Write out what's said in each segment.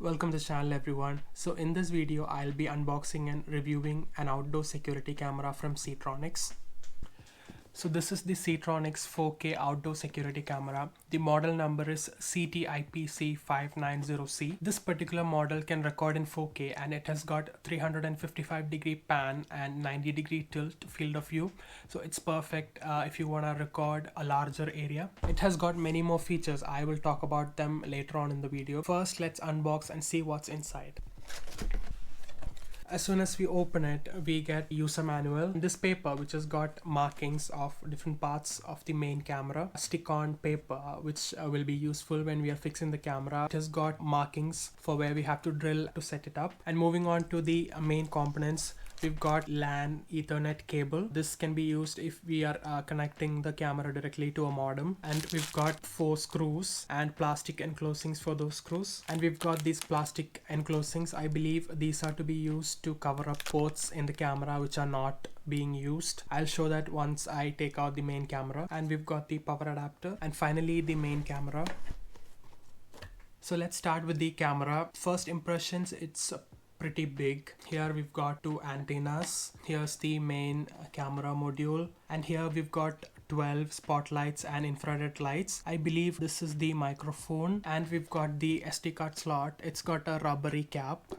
Welcome to the channel everyone. So in this video I'll be unboxing and reviewing an outdoor security camera from Ctronics. So this is the Ctronics 4K outdoor security camera. The model number is CTIPC590C. This particular model can record in 4K and it has got 355-degree pan and 90-degree tilt field of view. So it's perfect if you want to record a larger area. It has got many more features. I will talk about them later on in the video. First, let's unbox and see what's inside. As soon as we open it, we get user manual. This paper, which has got markings of different parts of the main camera, stick-on paper, which will be useful when we are fixing the camera. It has got markings for where we have to drill to set it up. And moving on to the main components, we've got LAN Ethernet cable. This can be used if we are connecting the camera directly to a modem. And we've got 4 screws and plastic enclosings for those screws. And we've got these plastic enclosings. I believe these are to be used to cover up ports in the camera which are not being used. I'll show that once I take out the main camera. And we've got the power adapter and finally the main camera. So let's start with the camera. First impressions, it's pretty big. Here we've got 2 antennas. Here's the main camera module, and here we've got 12 spotlights and infrared lights. I believe this is the microphone, and we've got the SD card slot. It's got a rubbery cap.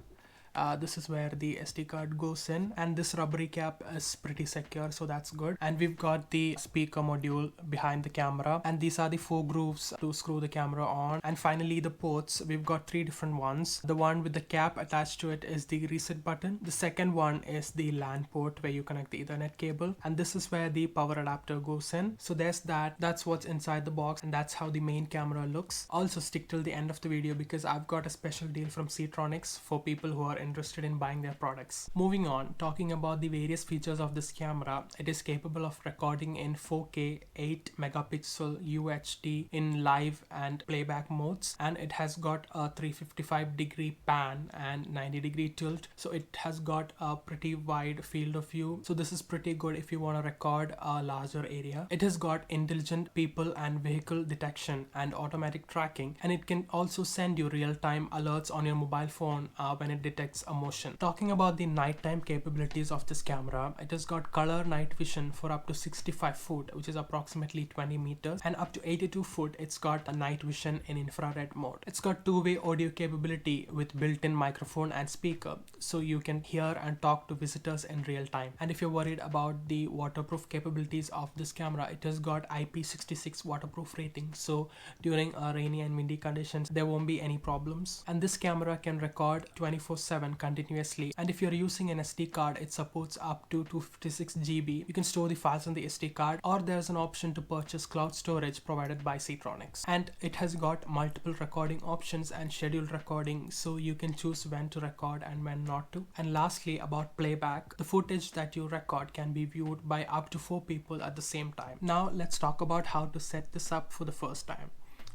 This is where the SD card goes in, and this rubbery cap is pretty secure, so that's good. And we've got the speaker module behind the camera, and these are the 4 grooves to screw the camera on. And finally the ports, we've got 3 different ones. The one with the cap attached to it is the reset button. The second one is the LAN port where you connect the Ethernet cable, and this is where the power adapter goes in. So there's that's what's inside the box, and that's how the main camera looks. Also stick till the end of the video because I've got a special deal from Ctronics for people who are interested in buying their products. Moving on, talking about the various features of this camera, it is capable of recording in 4K 8 megapixel UHD in live and playback modes, and it has got a 355-degree pan and 90-degree tilt, so it has got a pretty wide field of view. So this is pretty good if you want to record a larger area. It has got intelligent people and vehicle detection and automatic tracking, and it can also send you real-time alerts on your mobile phone when it detects a motion. Talking about the nighttime capabilities of this camera, it has got color night vision for up to 65 foot, which is approximately 20 meters, and up to 82 foot it's got a night vision in infrared mode. It's got 2-way audio capability with built-in microphone and speaker, so you can hear and talk to visitors in real time. And if you're worried about the waterproof capabilities of this camera, it has got IP66 waterproof rating, so during rainy and windy conditions there won't be any problems. And this camera can record 24/7 continuously, and if you're using an SD card, it supports up to 256 GB. You can store the files on the SD card, or there's an option to purchase cloud storage provided by Ctronics. And it has got multiple recording options and scheduled recording, so you can choose when to record and when not to. And lastly, about playback, the footage that you record can be viewed by up to 4 people at the same time. Now let's talk about how to set this up for the first time.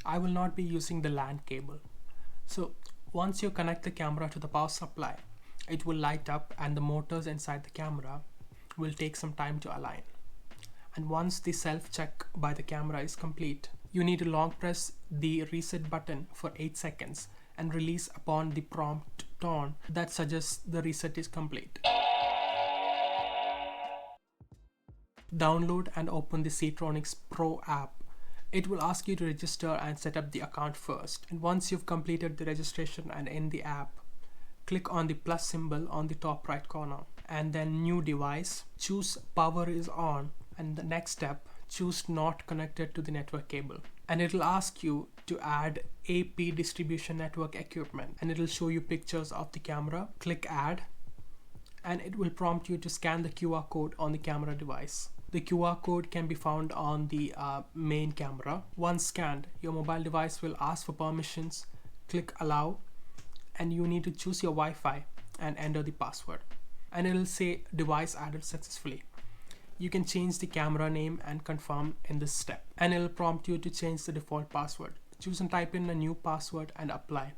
I will not be using the LAN cable. So once you connect the camera to the power supply, it will light up and the motors inside the camera will take some time to align. And once the self-check by the camera is complete, you need to long press the reset button for 8 seconds and release upon the prompt tone that suggests the reset is complete. Download and open the Ctronics Pro app. It will ask you to register and set up the account first. And once you've completed the registration and in the app, click on the plus symbol on the top right corner and then new device, choose power is on, and the next step, choose not connected to the network cable. And it will ask you to add AP distribution network equipment, and it will show you pictures of the camera. Click add, and it will prompt you to scan the QR code on the camera device. The QR code can be found on the main camera. Once scanned, your mobile device will ask for permissions. Click allow, and you need to choose your Wi-Fi and enter the password. And it will say device added successfully. You can change the camera name and confirm in this step. And it will prompt you to change the default password. Choose and type in a new password and apply.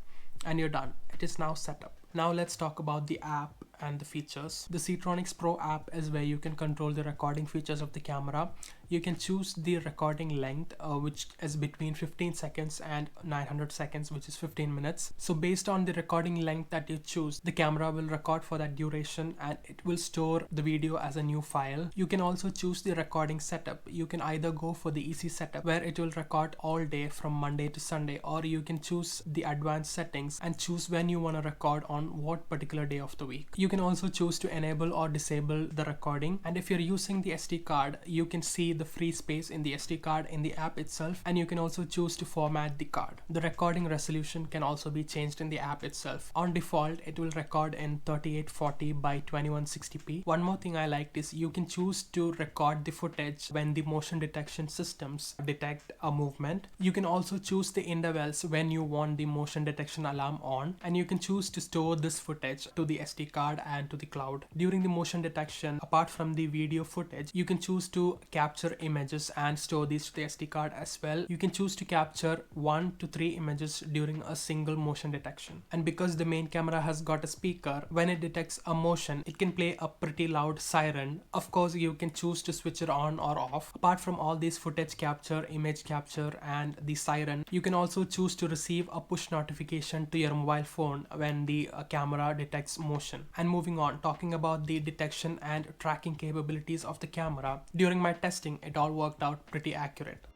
And you're done. It is now set up. Now let's talk about the app and the features. The Ctronics Pro app is where you can control the recording features of the camera. you can choose the recording length, which is between 15 seconds and 900 seconds, which is 15 minutes. So based on the recording length that you choose, the camera will record for that duration and it will store the video as a new file. You can also choose the recording setup. You can either go for the easy setup where it will record all day from Monday to Sunday, or you can choose the advanced settings and choose when you want to record on what particular day of the week. You can also choose to enable or disable the recording, and if you're using the SD card, you can see the free space in the SD card in the app itself, and you can also choose to format the card. The recording resolution can also be changed in the app itself. On default, it will record in 3840 by 2160p. One more thing I liked is you can choose to record the footage when the motion detection systems detect a movement. You can also choose the intervals when you want the motion detection alarm on, and you can choose to store this footage to the SD card and to the cloud. During the motion detection, apart from the video footage, you can choose to capture images and store these to the SD card as well. You can choose to capture 1 to 3 images during a single motion detection. And because the main camera has got a speaker, when it detects a motion, it can play a pretty loud siren. Of course, you can choose to switch it on or off. Apart from all these footage capture, image capture, and the siren, you can also choose to receive a push notification to your mobile phone when the camera detects motion. And moving on, talking about the detection and tracking capabilities of the camera, during my testing, it all worked out pretty accurate.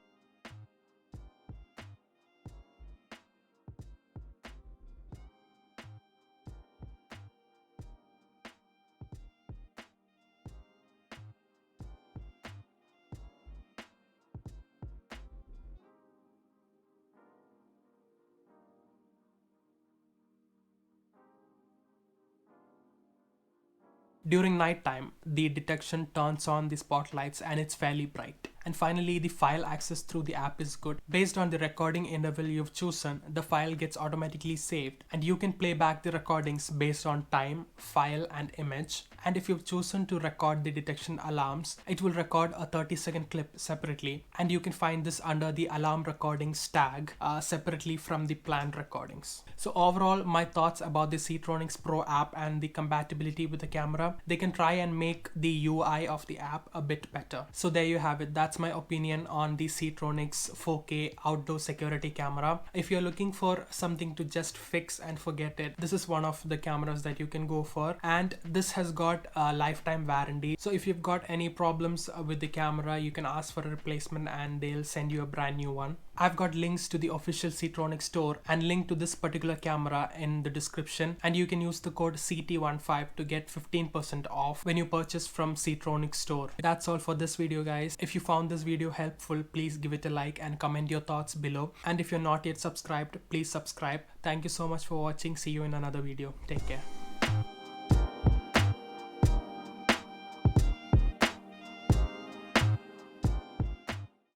During nighttime, the detection turns on the spotlights and it's fairly bright. And finally, the file access through the app is good. Based on the recording interval you've chosen, the file gets automatically saved, and you can play back the recordings based on time, file, and image. And if you've chosen to record the detection alarms, it will record a 30-second clip separately, and you can find this under the alarm recordings tag separately from the planned recordings. So overall, my thoughts about the Ctronics Pro app and the compatibility with the camera, they can try and make the UI of the app a bit better. So there you have it. That's my opinion on the Ctronics 4K outdoor security camera. If you're looking for something to just fix and forget it, this is one of the cameras that you can go for, and this has got a lifetime warranty. So if you've got any problems with the camera, you can ask for a replacement and they'll send you a brand new one. I've got links to the official Ctronics store and link to this particular camera in the description, and you can use the code CT15 to get 15% off when you purchase from Ctronics store. That's all for this video, guys. If you found this video helpful, please give it a like and comment your thoughts below. And if you're not yet subscribed, please subscribe. Thank you so much for watching. See you in another video. Take care.